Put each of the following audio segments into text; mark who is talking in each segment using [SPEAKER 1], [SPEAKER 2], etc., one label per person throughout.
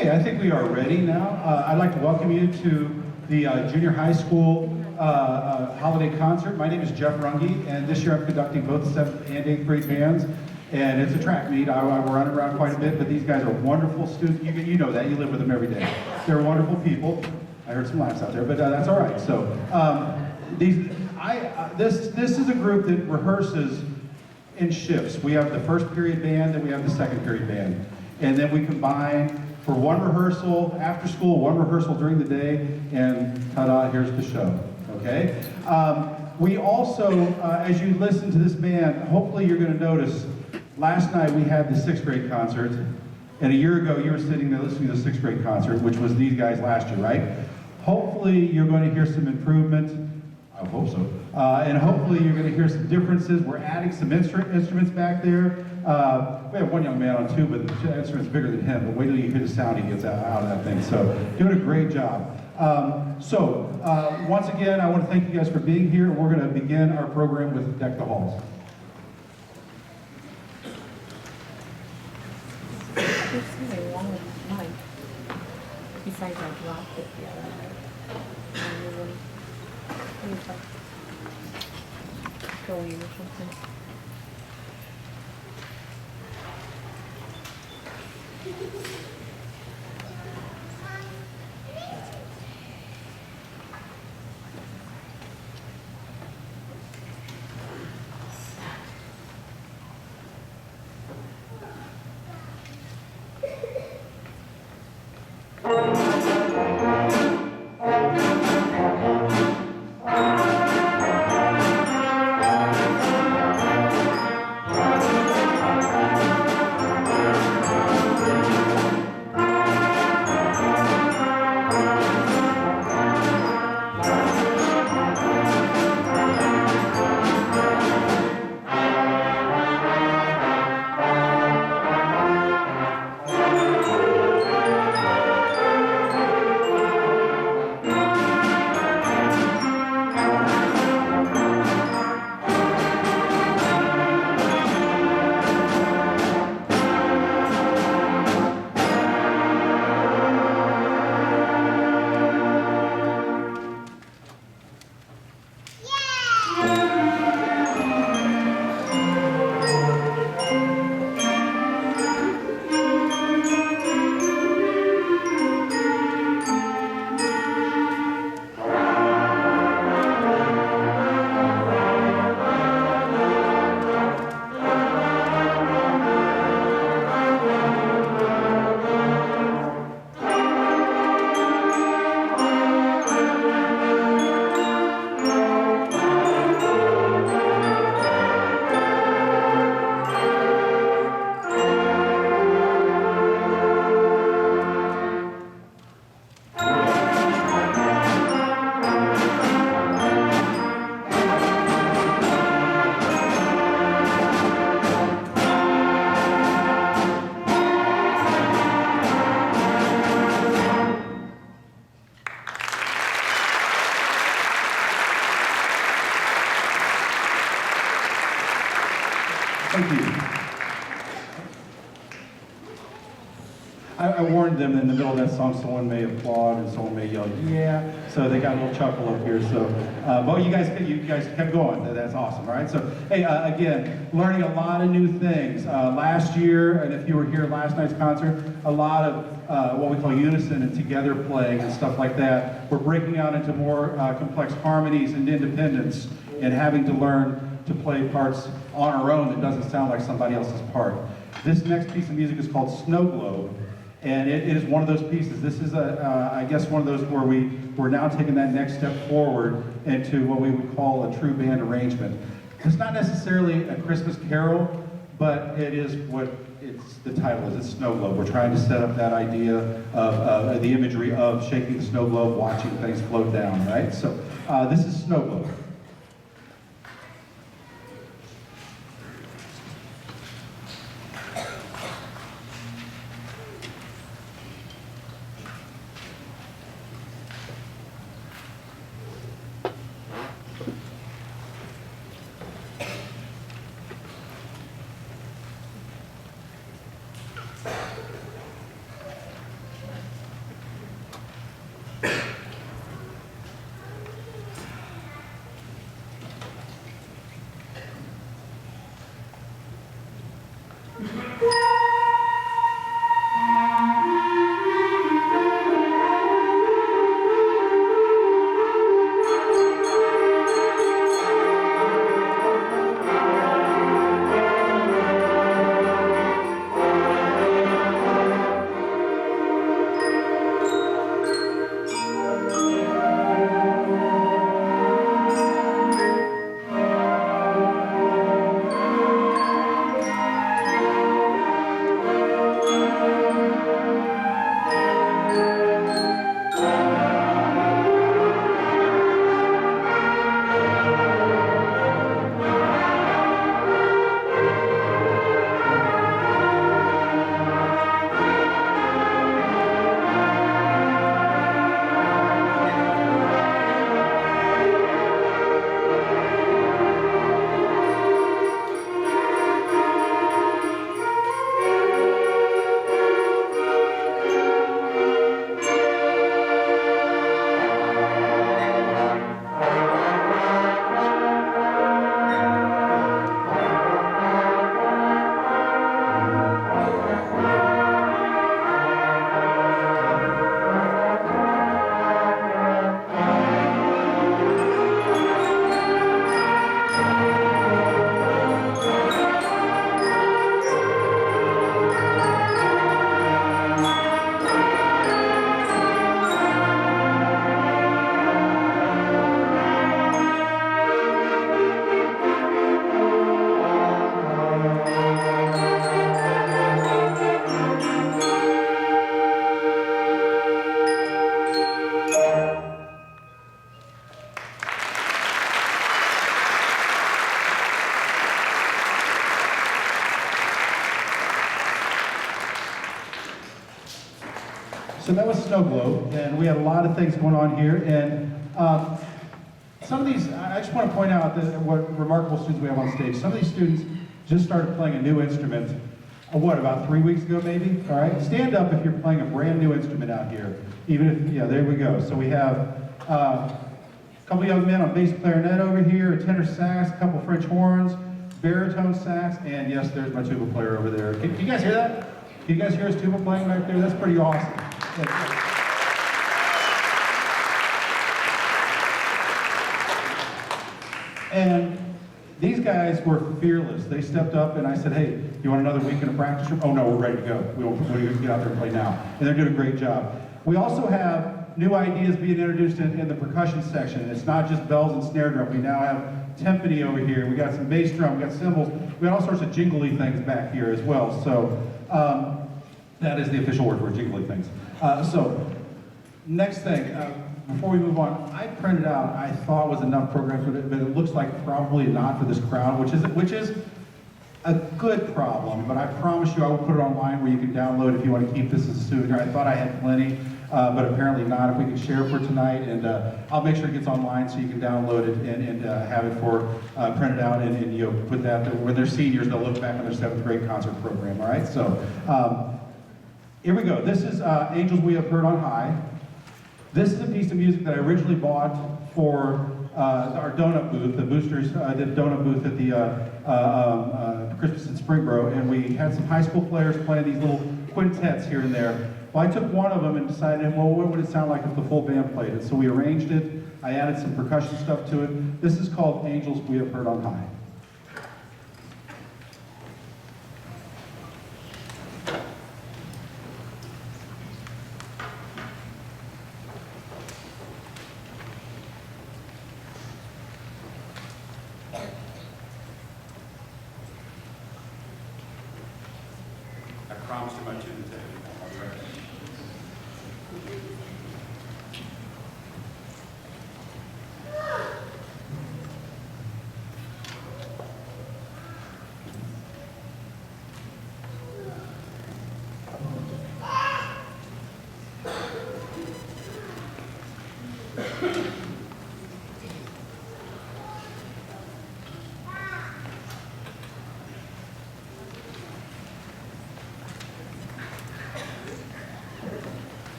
[SPEAKER 1] Okay, I think we are ready now. I'd like to welcome you to the junior high school holiday concert. My name is Jeff Runge, and this year I'm conducting both 7th and 8th grade bands. And it's a track meet. I run around quite a bit, but these guys are wonderful students. You know that. You live with them every day. They're wonderful people. I heard some laughs out there, but that's all right. So this is a group that rehearses in shifts. We have the first period band, then we have the second period band. And then we combine for one rehearsal after school, one rehearsal during the day, and ta-da, here's the show, okay? We also, as you listen to this band, hopefully you're gonna notice, last night we had the 6th grade concert, and a year ago you were sitting there listening to the 6th grade concert, which was these guys last year, right? Hopefully you're going to hear some improvement. I hope so. And hopefully you're going to hear some differences. We're adding some instruments back there. We have one young man on too, but the instrument's bigger than him. But wait till you hear the sound he gets out of that thing. So doing a great job. Once again, I want to thank you guys for being here. We're going to begin our program with Deck the Halls.
[SPEAKER 2] Besides I dropped it the other night. Going or something.
[SPEAKER 1] Thank you. I warned them in the middle of that song, someone may applaud and someone may yell, yeah. So they got a little chuckle up here. So, but you guys kept going. That's awesome, all right? So, hey, again, learning a lot of new things. Last year, and if you were here at last night's concert, a lot of what we call unison and together playing and stuff like that. We're breaking out into more complex harmonies and independence and having to learn to play parts on our own that doesn't sound like somebody else's part. This next piece of music is called Snow Globe, and it is one of those pieces. This is, I guess, one of those where we're now taking that next step forward into what we would call a true band arrangement. It's not necessarily a Christmas carol, but it is what the title is. It's Snow Globe. We're trying to set up that idea of the imagery of shaking the snow globe, watching things float down, right? So this is Snow Globe. So that was Snow Globe, and we had a lot of things going on here. And some of these, I just want to point out that what remarkable students we have on stage. Some of these students just started playing a new instrument, about 3 weeks ago maybe? All right, stand up if you're playing a brand new instrument out here. Even if, yeah, there we go. So we have a couple young men on bass clarinet over here, a tenor sax, a couple French horns, baritone sax, and yes, there's my tuba player over there. Can you guys hear that? Can you guys hear his tuba playing back there? That's pretty awesome. And these guys were fearless. They stepped up and I said, hey, you want another week in a practice room? Oh no, we're ready to go. We're going to get out there and play now. And they're doing a great job. We also have new ideas being introduced in the percussion section. It's not just bells and snare drum. We now have timpani over here. We got some bass drum, we got cymbals. We got all sorts of jingly things back here as well. So that is the official word for jingly things. So next thing, before we move on, I printed out, I thought was enough programs, but it looks like probably not for this crowd, which is a good problem, but I promise you I will put it online where you can download if you want to keep this as a souvenir. I thought I had plenty, but apparently not. If we can share for tonight, and I'll make sure it gets online so you can download it and have it for printed out, and you know, put that, when they're seniors, they'll look back on their 7th grade concert program, all right? So here we go. This is Angels We Have Heard on High. This is a piece of music that I originally bought for our donut booth. The boosters did a donut booth at the Christmas in Springboro, and we had some high school players playing these little quintets here and there. Well, I took one of them and decided, well, what would it sound like if the full band played it? So we arranged it. I added some percussion stuff to it. This is called Angels We Have Heard on High. I promised you my tune today.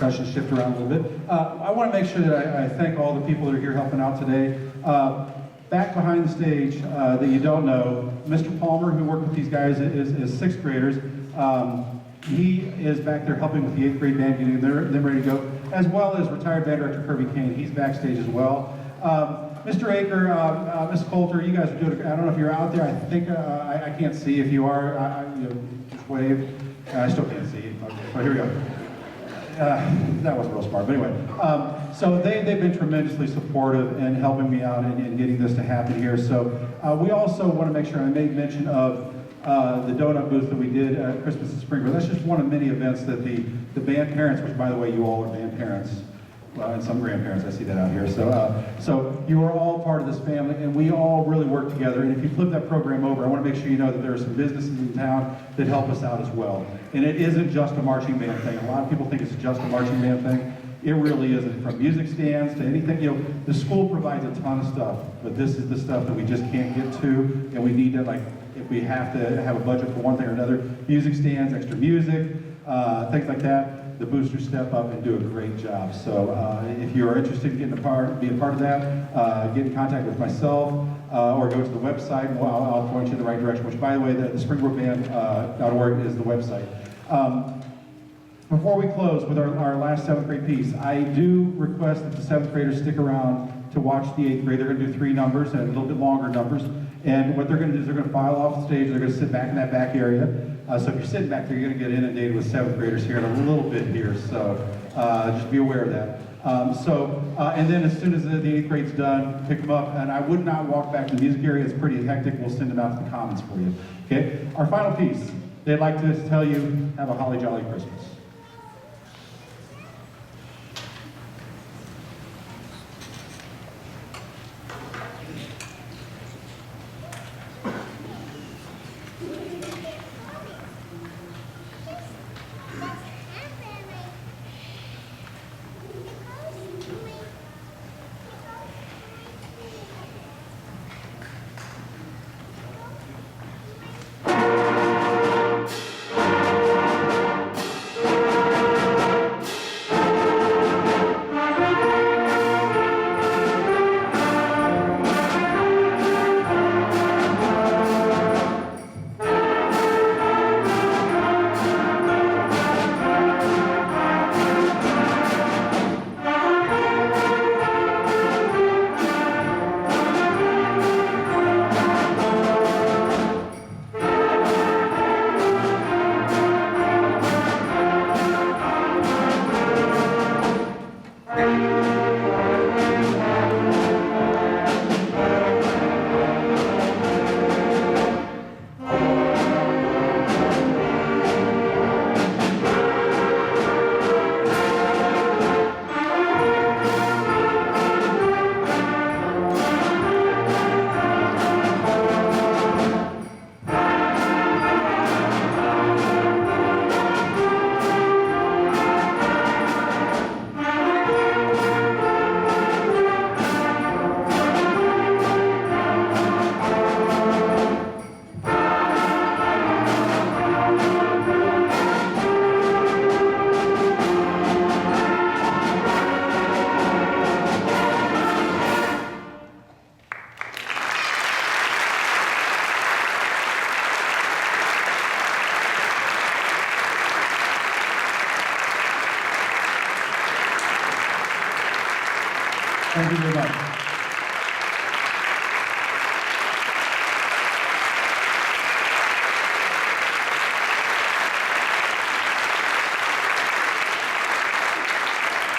[SPEAKER 1] percussion shift around a little bit. I want to make sure that I thank all the people that are here helping out today. Back behind the stage that you don't know, Mr. Palmer, who worked with these guys, is sixth graders. He is back there helping with the 8th grade band, getting them ready to go, as well as retired band director Kirby Kane. He's backstage as well. Mr. Aker, Ms. Coulter, you guys are doing, I don't know if you're out there. I think, I can't see. If you are, just wave. I still can't see. Okay, but here we go. That wasn't real smart, but anyway. So they've been tremendously supportive in helping me out and getting this to happen here. So we also want to make sure, I made mention of the donut booth that we did at Christmas in Springboro. That's just one of many events that the band parents, which by the way, you all are band parents, and some grandparents, I see that out here. So you are all part of this family, and we all really work together. And if you flip that program over, I want to make sure you know that there are some businesses in town that help us out as well. And it isn't just a marching band thing. A lot of people think it's just a marching band thing. It really isn't. From music stands to anything, the school provides a ton of stuff, but this is the stuff that we just can't get to, and we need to, like, if we have to have a budget for one thing or another, music stands, extra music, things like that. The boosters step up and do a great job. So if you are interested in being a part of that, get in contact with myself or go to the website and I'll point you in the right direction, which by the way, the springboroband.org is the website. Before we close with our last 7th grade piece, I do request that the 7th graders stick around to watch the 8th grade. They're going to do 3 numbers and a little bit longer numbers. And what they're going to do is they're going to file off the stage. They're going to sit back in that back area. So if you're sitting back there, you're going to get inundated with 7th graders here in a little bit here. So just be aware of that. And then as soon as the 8th grade's done, pick them up. And I would not walk back to the music area. It's pretty hectic. We'll send them out to the commons for you. Okay? Our final piece. They'd like to tell you, have a holly jolly Christmas. Thank you very much.